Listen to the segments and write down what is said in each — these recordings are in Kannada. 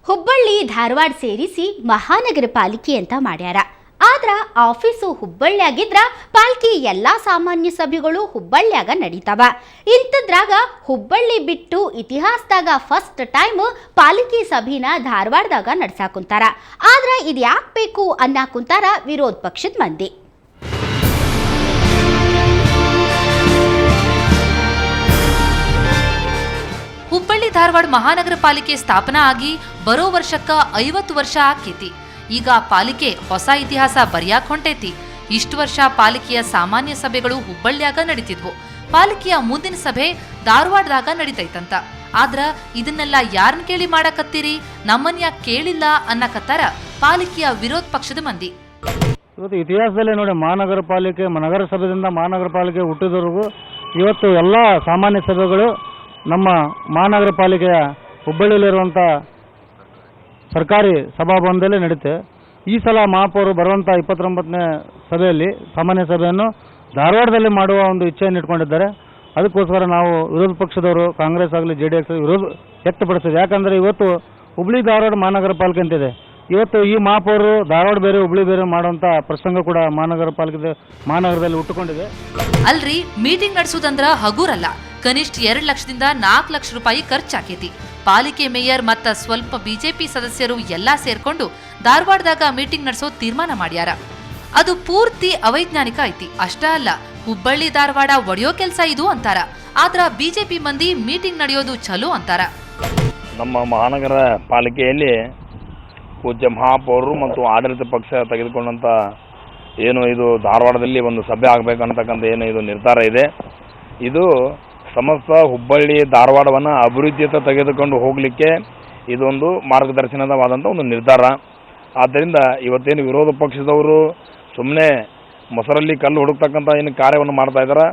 ಹುಬ್ಬಳ್ಳಿ ಧಾರವಾಡ ಸೇರಿಸಿ ಮಹಾನಗರ ಪಾಲಿಕೆ ಅಂತ ಮಾಡ್ಯಾರ. ಆದ್ರ ಆಫೀಸು ಹುಬ್ಬಳ್ಳಿಯಾಗಿದ್ರ ಪಾಲ್ಕಿ ಎಲ್ಲಾ ಸಾಮಾನ್ಯ ಸಭೆಗಳು ಹುಬ್ಬಳ್ಳಿಯಾಗ ನಡೀತಾವ. ಇಂಥದ್ರಾಗ ಹುಬ್ಬಳ್ಳಿ ಬಿಟ್ಟು ಇತಿಹಾಸದಾಗ ಫಸ್ಟ್ ಟೈಮ್ ಪಾಲಿಕೆ ಸಭೆನ ಧಾರವಾಡದಾಗ ನಡ್ಸಾಕುಂತಾರ. ಆದ್ರ ಇದು ಯಾಕೆ ಬೇಕು ಅನ್ನಕುಂತಾರ ವಿರೋಧ ಪಕ್ಷದ ಮಂದಿ. ಹುಬ್ಬಳ್ಳಿ ಧಾರವಾಡ ಮಹಾನಗರ ಪಾಲಿಕೆ ಸ್ಥಾಪನಾ ಆಗಿ ಬರೋ ವರ್ಷಕ್ಕ 50 ವರ್ಷ ಆಕೇತಿ. ಈಗ ಪಾಲಿಕೆ ಹೊಸ ಇತಿಹಾಸ ಬರ್ಯಾಕ್ ಹೊಂಟೈತಿ. ಇಷ್ಟು ವರ್ಷ ಪಾಲಿಕೆಯ ಸಾಮಾನ್ಯ ಸಭೆಗಳು ಹುಬ್ಬಳ್ಳಿಯಾಗ ನಡೀತಿದ್ವು. ಪಾಲಿಕೆಯ ಮುಂದಿನ ಸಭೆ ಧಾರವಾಡದಾಗ ನಡೀತೈತಂತ. ಆದ್ರ ಇದನ್ನೆಲ್ಲ ಯಾರನ್ನ ಕೇಳಿ ಮಾಡಕತ್ತೀರಿ, ನಮ್ಮನ್ನ ಯಾಕೆ ಕೇಳಿಲ್ಲ ಅನ್ನಕತ್ತಾರ ಪಾಲಿಕೆಯ ವಿರೋಧ ಪಕ್ಷದ ಮಂದಿ. ಇವತ್ತು ಇತಿಹಾಸದಲ್ಲಿ ನೋಡಿ, ಮಹಾನಗರ ಪಾಲಿಕೆ ನಗರಸಭೆಯಿಂದ ಮಹಾನಗರ ಪಾಲಿಕೆ ಹುಟ್ಟಿದವರೆಗೂ ಇವತ್ತು ಎಲ್ಲ ಸಾಮಾನ್ಯ ಸಭೆಗಳು ನಮ್ಮ ಮಹಾನಗರ ಪಾಲಿಕೆಯ ಹುಬ್ಬಳ್ಳಿಯಲ್ಲಿರುವಂಥ ಸರ್ಕಾರಿ ಸಭಾಭವನದಲ್ಲಿ ನಡೀತೆ. ಈ ಸಲ ಮಹಾಪೌರು ಬರುವಂಥ 29ನೇ ಸಭೆಯಲ್ಲಿ ಸಾಮಾನ್ಯ ಸಭೆಯನ್ನು ಧಾರವಾಡದಲ್ಲಿ ಮಾಡುವ ಒಂದು ಇಚ್ಛೆಯನ್ನು ಇಟ್ಕೊಂಡಿದ್ದಾರೆ. ಅದಕ್ಕೋಸ್ಕರ ನಾವು ವಿರೋಧ ಪಕ್ಷದವರು ಕಾಂಗ್ರೆಸ್ ಆಗಲಿ JDS ವಿರೋಧ ವ್ಯಕ್ತಪಡಿಸಿದೆ. ಯಾಕಂದರೆ ಇವತ್ತು ಹುಬ್ಬಳ್ಳಿ ಧಾರವಾಡ ಮಹಾನಗರ ಪಾಲಿಕೆ ಅಂತಿದೆ. ಇವತ್ತು ಈ ಮಹಾಪೌರು ಧಾರವಾಡ ಬೇರೆ ಹುಬ್ಬಳ್ಳಿ ಬೇರೆ ಮಾಡುವಂಥ ಪ್ರಸಂಗ ಕೂಡ ಮಹಾನಗರದಲ್ಲಿ ಹುಟ್ಟುಕೊಂಡಿದೆ. ಅಲ್ರಿ, ಮೀಟಿಂಗ್ ನಡೆಸುವುದಂದ್ರ ಹಗೂರಲ್ಲ. ಕನಿಷ್ಠ 2 ಲಕ್ಷದಿಂದ 4 ಲಕ್ಷ ರೂಪಾಯಿ ಖರ್ಚಾಕೇತಿ. ಪಾಲಿಕೆ ಮೇಯರ್ ಮತ್ತ ಸ್ವಲ್ಪ ಬಿಜೆಪಿ ಸದಸ್ಯರು ಎಲ್ಲಾ ಸೇರ್ಕೊಂಡು ಧಾರವಾಡದಾಗ ಮೀಟಿಂಗ್ ನಡೆಸೋ ತೀರ್ಮಾನ ಮಾಡ್ಯಾರ. ಅದು ಪೂರ್ತಿ ಅವೈಜ್ಞಾನಿಕ ಐತಿ. ಅಷ್ಟ ಅಲ್ಲ, ಹುಬ್ಬಳ್ಳಿ ಧಾರವಾಡ ಒಡೆಯೋ ಕೆಲಸ ಇದು ಅಂತಾರ. ಆದ್ರ ಬಿಜೆಪಿ ಮಂದಿ ಮೀಟಿಂಗ್ ನಡೆಯೋದು ಚಲೋ ಅಂತಾರ. ನಮ್ಮ ಮಹಾನಗರ ಪಾಲಿಕೆಯಲ್ಲಿ ಪೂಜ್ಯ ಮಹಾಪೌರರು ಮತ್ತು ಆಡಳಿತ ಪಕ್ಷ ತೆಗೆದುಕೊಂಡಂಥ ಏನು ಇದು ಧಾರವಾಡದಲ್ಲಿ ಒಂದು ಸಭೆ ಆಗಬೇಕಂತಕ್ಕಂಥ ಏನು ಇದು ನಿರ್ಧಾರ ಇದೆ, ಇದು ಸಮಸ್ತ ಹುಬ್ಬಳ್ಳಿ ಧಾರವಾಡವನ್ನು ಅಭಿವೃದ್ಧಿಯತ್ತ ತೆಗೆದುಕೊಂಡು ಹೋಗಲಿಕ್ಕೆ ಇದೊಂದು ಮಾರ್ಗದರ್ಶನವಾದಂಥ ಒಂದು ನಿರ್ಧಾರ. ಆದ್ದರಿಂದ ಇವತ್ತೇನು ವಿರೋಧ ಪಕ್ಷದವರು ಸುಮ್ಮನೆ ಮೊಸರಲ್ಲಿ ಕಲ್ಲು ಹುಡುಕ್ತಕ್ಕಂಥ ಏನು ಕಾರ್ಯವನ್ನು ಮಾಡ್ತಾ ಇದ್ದಾರೆ,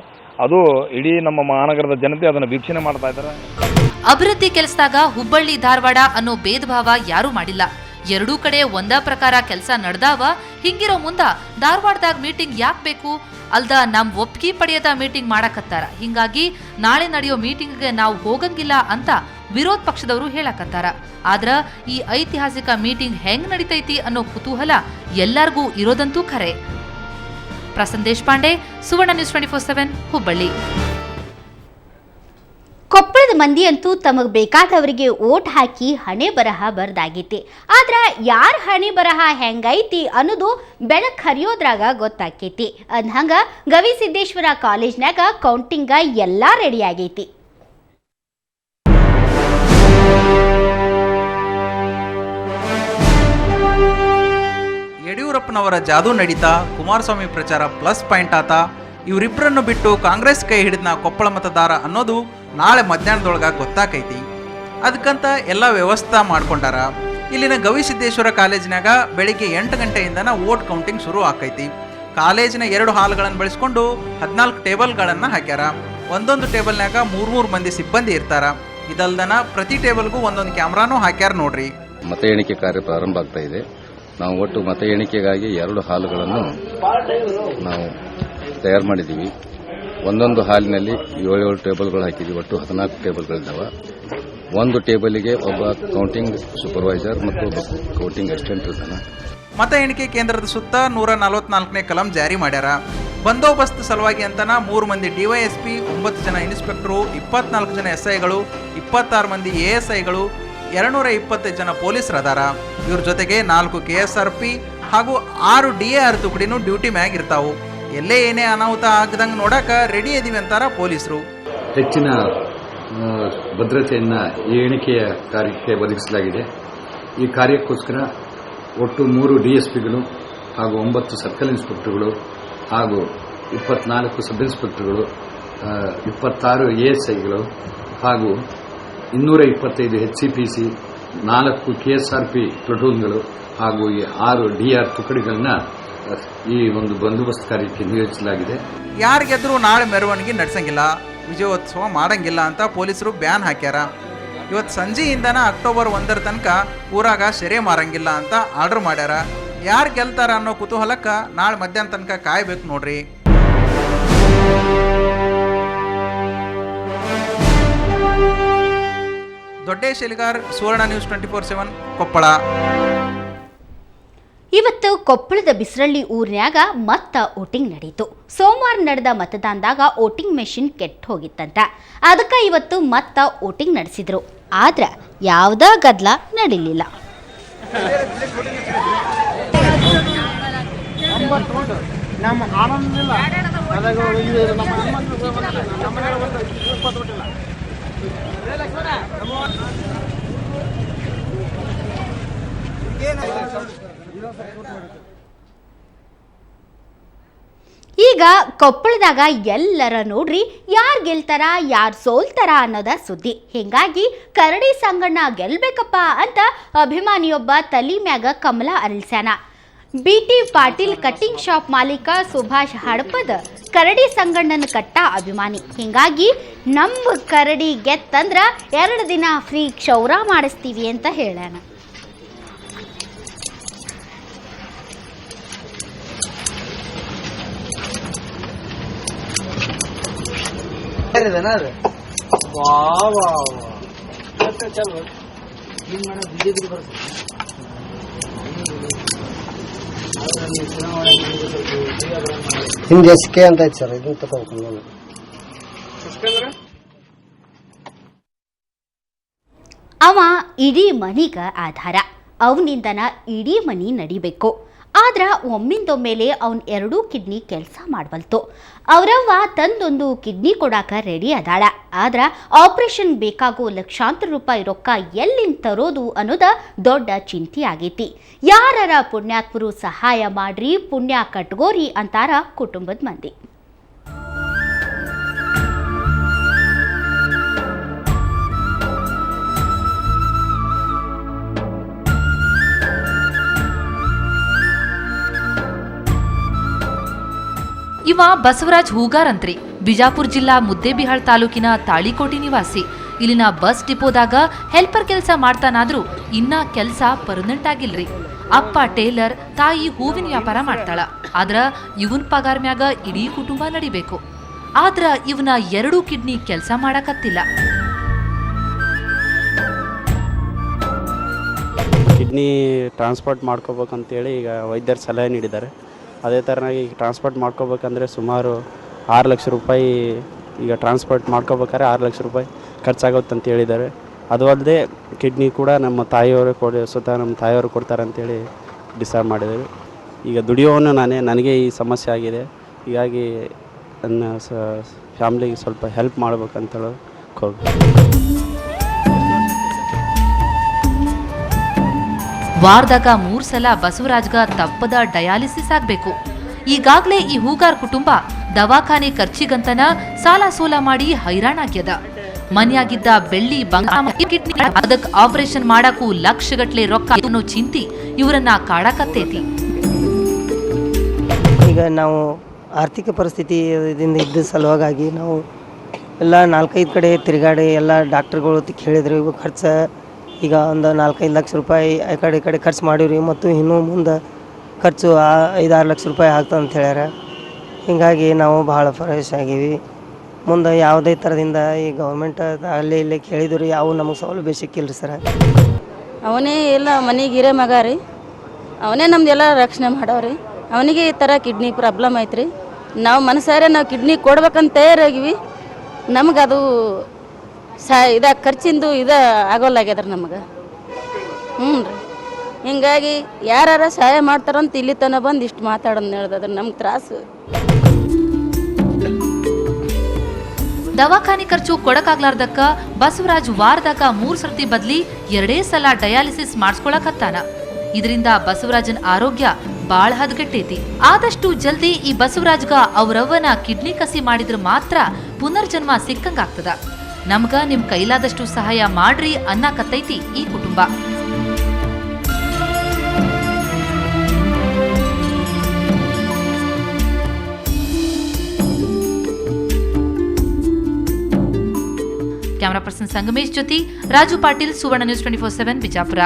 ಅದು ಇಡೀ ನಮ್ಮ ಮಹಾನಗರದ ಜನತೆ ಅದನ್ನು ವೀಕ್ಷಣೆ ಮಾಡ್ತಾ ಇದ್ದಾರೆ. ಅಭಿವೃದ್ಧಿ ಕೆಲಸದಾಗ ಹುಬ್ಬಳ್ಳಿ ಧಾರವಾಡ ಅನ್ನೋ ಭೇದ ಭಾವ ಯಾರೂ ಮಾಡಿಲ್ಲ. ಎರಡೂ ಕಡೆ ಒಂದ ಪ್ರಕಾರ ಕೆಲಸ ನಡೆದಾವ. ಹಿಂಗಿರೋ ಮುಂದ ಧಾರವಾಡದಾಗ ಮೀಟಿಂಗ್ ಯಾಕೆ ಬೇಕು? ಅಲ್ದ ನಮ್ ಒಪ್ಪಿಗೆ ಪಡೆಯದ ಮೀಟಿಂಗ್ ಮಾಡಕತ್ತಾರ. ಹಿಂಗಾಗಿ ನಾಳೆ ನಡೆಯೋ ಮೀಟಿಂಗ್ಗೆ ನಾವು ಹೋಗಂಗಿಲ್ಲ ಅಂತ ವಿರೋಧ ಪಕ್ಷದವರು ಹೇಳಕತ್ತಾರ. ಆದ್ರ ಈ ಐತಿಹಾಸಿಕ ಮೀಟಿಂಗ್ ಹೆಂಗ್ ನಡೀತೈತಿ ಅನ್ನೋ ಕುತೂಹಲ ಎಲ್ಲರಿಗೂ ಇರೋದಂತೂ ಖರೆ. ಪ್ರಸನ್ನ ದೇಶಪಾಂಡೆ, ಸುವರ್ಣ ನ್ಯೂಸ್ 24/7 ಹುಬ್ಬಳ್ಳಿ. ಕೊಪ್ಪಳದ ಮಂದಿ ಅಂತೂ ತಮಗ್ ಬೇಕಾದವರಿಗೆ ಓಟ್ ಹಾಕಿ ಹಣೆ ಬರಹ ಬರ್ದಾಗೈತಿ. ಆದ್ರ ಯಾರ ಹಣೆ ಬರಹ ಹೆಂಗೈತಿ ಅನ್ನೋದು ಬೆಳಕ್ ಹರಿಯೋದ್ರಾಗ ಗೊತ್ತಾಕೈತಿ. ಅಂದ್ಹಂಗ ಗವಿಸಿದ್ದೇಶ್ವರ ಕಾಲೇಜ್ನಾಗ ಕೌಂಟಿಂಗ ಎಲ್ಲಾ ರೆಡಿ ಆಗೈತಿ. ಯಡಿಯೂರಪ್ಪನವರ ಜಾದೂ ನಡೀತಾ, ಕುಮಾರಸ್ವಾಮಿ ಪ್ರಚಾರ ಪ್ಲಸ್ ಪಾಯಿಂಟ್ ಆತ. ಇವರಿಬ್ಬರನ್ನು ಬಿಟ್ಟು ಕಾಂಗ್ರೆಸ್ ಕೈ ಹಿಡಿದ್ನ ಕೊಪ್ಪಳ ಮತದಾರ ಅನ್ನೋದು ನಾಳೆ ಮಧ್ಯಾಹ್ನದೊಳಗ ಗೊತ್ತಾಕೈತಿ. ಅದಕ್ಕಂತ ಎಲ್ಲ ವ್ಯವಸ್ಥೆ ಮಾಡ್ಕೊಂಡಾರ. ಇಲ್ಲಿನ ಗವಿಸಿದ್ದೇಶ್ವರ ಕಾಲೇಜಿನಾಗ ಬೆಳಿಗ್ಗೆ 8 ಗಂಟೆಯಿಂದನ ವೋಟ್ ಕೌಂಟಿಂಗ್ ಶುರು ಆಕೈತಿ. ಕಾಲೇಜಿನ 2 ಹಾಲ್ಗಳನ್ನು ಬಳಸ್ಕೊಂಡು 14 ಟೇಬಲ್ಗಳನ್ನು ಹಾಕ್ಯಾರ. ಒಂದೊಂದು ಟೇಬಲ್ನಾಗ 3 ಮಂದಿ ಸಿಬ್ಬಂದಿ ಇರ್ತಾರ. ಇದಲ್ದನ ಪ್ರತಿ ಟೇಬಲ್ಗೂ ಒಂದೊಂದು ಕ್ಯಾಮ್ರಾನೂ ಹಾಕ್ಯಾರ ನೋಡ್ರಿ. ಮತ ಎಣಿಕೆ ಕಾರ್ಯ ಪ್ರಾರಂಭ ಆಗ್ತಾ ಇದೆ. ನಾವು ಒಟ್ಟು ಮತ ಎಣಿಕೆಗಾಗಿ 2 ಹಾಲುಗಳನ್ನು ನಾವು ತಯಾರು ಮಾಡಿದ್ದೀವಿ. ಒಂದೊಂದು ಹಾಲಿನಲ್ಲಿ 7 ಟೇಬಲ್ಗಳು ಹಾಕಿದ್ದೀವಿ. ಒಟ್ಟು 14 ಟೇಬಲ್ಗಳಿದ್ದಾವೆ. ಒಂದು ಟೇಬಲಿಗೆ ಒಬ್ಬ ಕೌಂಟಿಂಗ್ ಸೂಪರ್ವೈಸರ್ ಮತ್ತು ಒಬ್ಬ ಕೌಂಟಿಂಗ್ ಅಸಿಸ್ಟೆಂಟ್ ಇರ್ತಾನೆ. ಮತ ಎಣಿಕೆ ಕೇಂದ್ರದ ಸುತ್ತ 144ನೇ ಕಲಂ ಜಾರಿ ಮಾಡ್ಯಾರ. ಬಂದೋಬಸ್ತ್ ಸಲುವಾಗಿ ಅಂತನ 3 ಮಂದಿ DYSP, 9 ಜನ ಇನ್ಸ್ಪೆಕ್ಟರು, 24 ಜನ SIಗಳು, 26 ಮಂದಿ ASIಗಳು, 225 ಜನ ಪೊಲೀಸರು ಅದಾರ. ಇವ್ರ ಜೊತೆಗೆ 4 KSRP ಹಾಗೂ 6 DAR ತುಕಡಿನೂ ಡ್ಯೂಟಿ ಮ್ಯಾಗ್ ಇರ್ತಾವು. ಎಲ್ಲೇ ಏನೇ ಅನಾಹುತ ಆಗದಂಗೆ ನೋಡಾಕ ರೆಡಿ ಇದೀವಿ ಅಂತಾರ ಪೊಲೀಸರು. ಹೆಚ್ಚಿನ ಭದ್ರತೆಯನ್ನು ಈ ಎಣಿಕೆಯ ಕಾರ್ಯಕ್ಕೆ ಒದಗಿಸಲಾಗಿದೆ. ಈ ಕಾರ್ಯಕ್ಕೋಸ್ಕರ ಒಟ್ಟು 3 DSPಗಳು ಹಾಗೂ 9 ಸರ್ಕಲ್ ಇನ್ಸ್ಪೆಕ್ಟರ್ಗಳು ಹಾಗೂ 24 ಸಬ್ ಇನ್ಸ್ಪೆಕ್ಟರ್ಗಳು, 26 ASIಗಳು ಹಾಗೂ 225 HCPC, 4 KSRP ಪ್ಲಟೂನ್ಗಳು ಹಾಗೂ 6 DR ತುಕಡಿಗಳನ್ನ ಈ ಒಂದು ಬಂದೋಬಸ್ತ್ ಕಾರ್ಯಕ್ಕೆ ನಿಯೋಜಿಸಲಾಗಿದೆ. ಯಾರಿಗೆದ್ರೂ ನಾಳೆ ಮೆರವಣಿಗೆ ನಡೆಸಂಗಿಲ್ಲ, ವಿಜಯೋತ್ಸವ ಮಾಡಂಗಿಲ್ಲ ಅಂತ ಪೊಲೀಸರು ಬ್ಯಾನ್ ಹಾಕ್ಯಾರ. ಇವತ್ತು ಸಂಜೆಯಿಂದನ ಅಕ್ಟೋಬರ್ 1 ತನಕ ಊರಾಗ ಸೆರೆ ಮಾರಂಗಿಲ್ಲ ಅಂತ ಆರ್ಡರ್ ಮಾಡ್ಯಾರ. ಯಾರು ಗೆಲ್ತಾರ ಅನ್ನೋ ಕುತೂಹಲಕ್ಕ ನಾಳೆ ಮಧ್ಯಾಹ್ನ ತನಕ ಕಾಯ್ಬೇಕು ನೋಡ್ರಿ. ದೊಡ್ಡೇಶ್ ಎಲಿಗಾರ್, ಸುವರ್ಣ ನ್ಯೂಸ್ 24/7 ಕೊಪ್ಪಳ. ಇವತ್ತು ಕೊಪ್ಪಳದ ಬಿಸರಳ್ಳಿ ಊರಿನ್ಯಾಗ ಮತ್ತ ವೋಟಿಂಗ್ ನಡೆಯಿತು. ಸೋಮವಾರ ನಡೆದ ಮತದಾನದಾಗ ವೋಟಿಂಗ್ ಮೆಷಿನ್ ಕೆಟ್ಟ ಹೋಗಿತ್ತಂತ. ಅದಕ್ಕೆ ಇವತ್ತು ಮತ್ತ ವೋಟಿಂಗ್ ನಡೆಸಿದ್ರು. ಆದ್ರೆ ಯಾವುದೇ ಗದ್ದಲ ನಡೀಲಿಲ್ಲ. ಈಗ ಕೊಪ್ಪಳದಾಗ ಎಲ್ಲರ ನೋಡ್ರಿ ಯಾರು ಗೆಲ್ತಾರ ಯಾರು ಸೋಲ್ತಾರ ಅನ್ನೋದ ಸುದ್ದಿ. ಹಿಂಗಾಗಿ ಕರಡಿ ಸಂಗಣ್ಣ ಗೆಲ್ಬೇಕಪ್ಪ ಅಂತ ಅಭಿಮಾನಿಯೊಬ್ಬ ತಲಿ ಮ್ಯಾಗ ಕಮಲ ಅರಳಿಸ್ಯಾನ. BT ಪಾಟೀಲ್ ಕಟ್ಟಿಂಗ್ ಶಾಪ್ ಮಾಲೀಕ ಸುಭಾಷ್ ಹಡಪದ ಕರಡಿ ಸಂಗಣ್ಣನ ಕಟ್ಟ ಅಭಿಮಾನಿ. ಹಿಂಗಾಗಿ ನಮ್ಮ ಕರಡಿ ಗೆತ್ತಂದ್ರ 2 ದಿನ ಫ್ರೀ ಕ್ಷೌರ ಮಾಡಿಸ್ತೀವಿ ಅಂತ ಹೇಳ್ಯಾನ. ಹಿಂಗೆ ಎಸ್ಕೆ ಅಂತ ಐತೆ ಸರ್, ಇದನ್ನ ತಗೋಬೇಕು. ಅವ ಇಡೀ ಮನಿಗ ಆಧಾರ. ಅವನಿಂದನ ಇಡೀ ಮನಿ ನಡಿಬೇಕು. ಆದ್ರೆ ಒಮ್ಮಿಂದೊಮ್ಮೆಲೆ ಅವನ್ 2 ಕಿಡ್ನಿ ಕೆಲಸ ಮಾಡಬಲ್ತು. ಅವರವ್ವ ತಂದೊಂದು ಕಿಡ್ನಿ ಕೊಡಾಕ ರೆಡಿ ಅದಾಳ. ಆದ್ರೆ ಆಪರೇಷನ್ ಬೇಕಾಗೋ ಲಕ್ಷಾಂತರ ರೂಪಾಯಿ ರೊಕ್ಕ ಎಲ್ಲಿಂದ ತರೋದು ಅನ್ನೋದ ದೊಡ್ಡ ಚಿಂತೆ ಆಗೈತಿ. ಯಾರರ ಪುಣ್ಯಾತ್ಮರು ಸಹಾಯ ಮಾಡ್ರಿ, ಪುಣ್ಯ ಕಟ್ಗೋರಿ ಅಂತಾರ ಕುಟುಂಬದ ಮಂದಿ. ಇವ ಬಸವರಾಜ್ ಹೂಗಾರ್ ಅಂತ್ರಿ. ಬಿಜಾಪುರ ಜಿಲ್ಲಾ ಮುದ್ದೇಬಿಹಾಳ್ ತಾಲೂಕಿನ ತಾಳಿಕೋಟಿ ನಿವಾಸಿ. ಇಲ್ಲಿನ ಬಸ್ ಡಿಪೋದಾಗ ಹೆಲ್ಪರ್ ಕೆಲಸ ಮಾಡ್ತಾನಾದ್ರೂ ಇನ್ನ ಕೆಲಸ ಪರ್ಮನೆಂಟ್ ಆಗಿಲ್ರಿ. ಅಪ್ಪ ಟೇಲರ್, ತಾಯಿ ಹೂವಿನ ವ್ಯಾಪಾರ ಮಾಡ್ತಾಳ. ಆದ್ರ ಇವನ್ ಪಗಾರ್ ಮ್ಯಾಗ ಇಡೀ ಕುಟುಂಬ ನಡಿಬೇಕು. ಆದ್ರ ಇವನ 2 ಕಿಡ್ನಿ ಕೆಲಸ ಮಾಡಕತ್ತಿಲ್ಲ. ಕಿಡ್ನಿ ಟ್ರಾನ್ಸ್ಪೋರ್ಟ್ ಮಾಡ್ಕೋಬೇಕಂತೇಳಿ ಈಗ ವೈದ್ಯರು ಸಲಹೆ ನೀಡಿದ್ದಾರೆ. ಅದೇ ಥರನಾಗಿ ಟ್ರಾನ್ಸ್ಪೋರ್ಟ್ ಮಾಡ್ಕೋಬೇಕಂದ್ರೆ ಸುಮಾರು 6 ಲಕ್ಷ ರೂಪಾಯಿ, ಈಗ ಟ್ರಾನ್ಸ್ಪೋರ್ಟ್ ಮಾಡ್ಕೋಬೇಕಾದ್ರೆ 6 ಲಕ್ಷ ರೂಪಾಯಿ ಖರ್ಚಾಗುತ್ತೆ ಅಂತ ಹೇಳಿದ್ದಾರೆ. ಅದು ಅಲ್ಲದೆ ಕಿಡ್ನಿ ಕೂಡ ನಮ್ಮ ತಾಯಿಯವರು ಸ್ವತಃ ನಮ್ಮ ತಾಯಿಯವರು ಕೊಡ್ತಾರೆ ಅಂತೇಳಿ ಡಿಸೈಡ್ ಮಾಡಿದರು. ಈಗ ದುಡಿಯೋನು ನನಗೆ ಈ ಸಮಸ್ಯೆ ಆಗಿದೆ. ಹೀಗಾಗಿ ನನ್ನ ಫ್ಯಾಮ್ಲಿಗೆ ಸ್ವಲ್ಪ ಹೆಲ್ಪ್ ಮಾಡ್ಬೇಕಂತೇಳಿ ವಾರದಾಗ 3 ಸಲ ಬಸವರಾಜ್ಗ ತಪ್ಪದ ಡಯಾಲಿಸಿಸ್ ಆಗ್ಬೇಕು. ಈಗಾಗಲೇ ಈ ಹೂಗಾರ್ ಕುಟುಂಬ ದವಾಖಾನೆ ಖರ್ಚಿಗಂತನ ಸಾಲ ಸೋಲ ಮಾಡಿ ಹೈರಾಣಾಗ್ಯದ. ಮನ್ಯಾಗಿದ್ದ ಬೆಳ್ಳಿ ಕಿಡ್ನಿ ಅದಕ್ಕೆ ಆಪರೇಷನ್ ಮಾಡಕ್ಕೂ ಲಕ್ಷಗಟ್ಲೆ ರೊಕ್ಕ ಅನ್ನೋ ಚಿಂತಿ ಇವರನ್ನ ಕಾಡಕತ್ತೈತಿ. ಈಗ ನಾವು ಆರ್ಥಿಕ ಪರಿಸ್ಥಿತಿ ಇದ್ದ ಸಲುವಾಗಿ ನಾವು ಎಲ್ಲ 4-5 ಕಡೆ ತಿರುಗಾಡಿ ಎಲ್ಲ ಡಾಕ್ಟರ್ಗಳು ಹೇಳಿದ್ರು. ಇವು ಖರ್ಚು ಈಗ ಒಂದು 4-5 ಲಕ್ಷ ರೂಪಾಯಿ ಈ ಕಡೆ ಖರ್ಚು ಮಾಡಿವ್ರಿ. ಮತ್ತು ಇನ್ನೂ ಮುಂದೆ ಖರ್ಚು 5-6 ಲಕ್ಷ ರೂಪಾಯಿ ಆಗ್ತದೆ ಅಂತ ಹೇಳ್ಯಾರ. ಹೀಗಾಗಿ ನಾವು ಭಾಳ ಫ್ರೆಶ್ ಆಗೀವಿ. ಮುಂದೆ ಯಾವುದೇ ಥರದಿಂದ ಈ ಗೌರ್ಮೆಂಟ್ ಅಲ್ಲಿ ಇಲ್ಲಿ ಕೇಳಿದ್ರು ಯಾವ ನಮಗೆ ಸೌಲಭ್ಯ ಸಿಕ್ಕಿಲ್ಲ ಸರ್. ಅವನೇ ಎಲ್ಲ ಮನೆಗೆ ಹಿರೇ ಮಗ ರೀ, ಅವನೇ ನಮ್ದೆಲ್ಲ ರಕ್ಷಣೆ ಮಾಡವ್ರಿ. ಅವನಿಗೆ ಈ ಥರ ಕಿಡ್ನಿ ಪ್ರಾಬ್ಲಮ್ ಐತ್ರಿ. ನಾವು ಮನಸಾರೆ ನಾವು ಕಿಡ್ನಿ ಕೊಡ್ಬೇಕಂತ ತಯಾರಾಗಿವಿ. ನಮಗದು ಖರ್ಚಿಂದು ಆಗೋಲ್ಲಾಗ್ಯದ್ರಿ ನಮಗೆ. ಹ್ಞೂ ರೀ, ಹಿಂಗಾಗಿ ಯಾರು ಸಹಾಯ ಮಾಡ್ತಾರಂತ ಇಲ್ಲಿ ತನಕ ಬಂದು ಇಷ್ಟು ಮಾತಾಡೋದು ಹೇಳ್ದದ್ರ ನಮ್ಗೆ ತ್ರಾಸು. ದವಾಖಾನೆ ಖರ್ಚು ಕೊಡಕ್ಕಾಗ್ಲಾರ್ದಕ್ಕ ಬಸವರಾಜ್ ವಾರದಾಗ 3 ಸರ್ತಿ ಬದ್ಲಿ 2 ಸಲ ಡಯಾಲಿಸಿಸ್ ಮಾಡಿಸ್ಕೊಳಕತ್ತಾನ. ಇದರಿಂದ ಬಸವರಾಜನ್ ಆರೋಗ್ಯ ಬಾಳ ಹದಗೆಟ್ಟೈತಿ. ಆದಷ್ಟು ಜಲ್ದಿ ಈ ಬಸವರಾಜ್ಗ ಅವ್ರವ್ವನ ಕಿಡ್ನಿ ಕಸಿ ಮಾಡಿದ್ರ ಮಾತ್ರ ಪುನರ್ಜನ್ಮ ಸಿಕ್ಕಂಗಾಗ್ತದ. ನಮ್ಗ ನಿಮ್ ಕೈಲಾದಷ್ಟು ಸಹಾಯ ಮಾಡ್ರಿ ಅನ್ನಕತ್ತೈತಿ ಈ ಕುಟುಂಬ. ಕ್ಯಾಮರಾ ಪರ್ಸನ್ ಸಂಗಮೇಶ್ ಜೊತೆ ರಾಜು ಪಾಟೀಲ್, ಸುವರ್ಣ ನ್ಯೂಸ್ 24/7 ಬಿಜಾಪುರ.